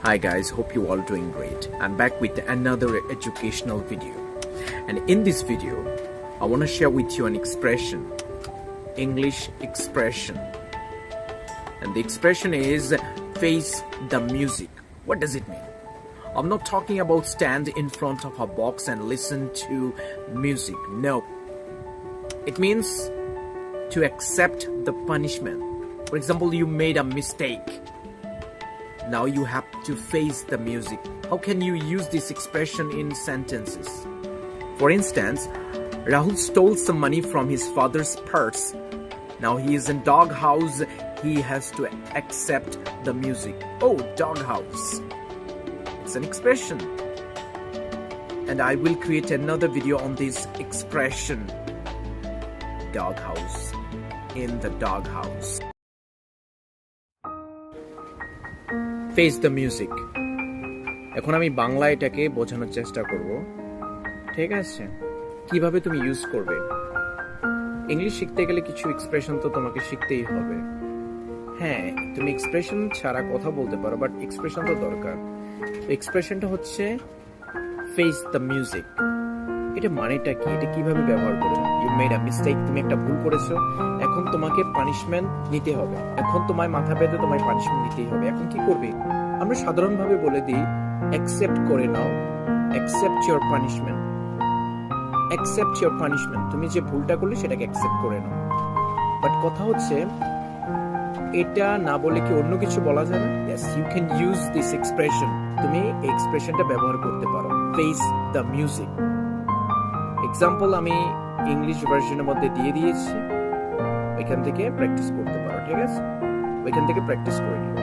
Hi guys, hope you all doing great. I'm back with another educational video. And in this video, I want to share with you an expression, English expression. And the expression is face the music. What does it mean? I'm not talking about stand in front of a box and listen to music. No. It means to accept the punishment. For example, you made a mistake. Now you have to face the music. How can you use this expression in sentences? For instance, Rahul stole some money from his father's purse. Now he is in doghouse. He has to accept the music. Oh, doghouse. It's an expression. And I will create another video on this expression. Doghouse. In the doghouse. Face the music. এখন আমি বাংলা এটাকে বোঝানোর চেষ্টা করব। ঠিক আছে, কিভাবে তুমি ইউজ করবে। ইংলিশ শিখতে গেলে কিছু এক্সপ্রেশন তো তোমাকে শিখতেই হবে। হ্যাঁ, তুমি এক্সপ্রেশন ছাড়া কথা বলতে পারো, বাট এক্সপ্রেশন তো দরকার। তো এক্সপ্রেশনটা হচ্ছে ফেস দ্য মিউজিক। এটা মানেটা কি, এটা কিভাবে ব্যবহার করো। ইউ মেড আ মিস্টেক, তুমি একটা ভুল করেছো, এখন তোমাকে পানিশমেন্ট নিতে হবে। এখন তোমার মাথা পেতে তোমায় পানিশমেন্ট নিতেই হবে। এখন কি করবে? আমরা সাধারণভাবে বলে দিই অ্যাকসেপ্ট করে নাও, accept your punishment, accept your punishment. তুমি যে ভুলটা করলে সেটাকে অ্যাকসেপ্ট করে নাও। বাট কথা হচ্ছে এটা না বলে কি অন্য কিছু বলা যায় না? Yes, you can use this expression. তুমি এই এক্সপ্রেশনটা ব্যবহার করতে পারো, ফেস দ্য মিউজিক। এক্সাম্পল আমি ইংলিশ ভার্সনের মধ্যে দিয়ে দিয়েছি, ওইখান থেকে প্র্যাকটিস করতে পারো। ঠিক আছে, ওইখান থেকে প্র্যাকটিস করে নিও।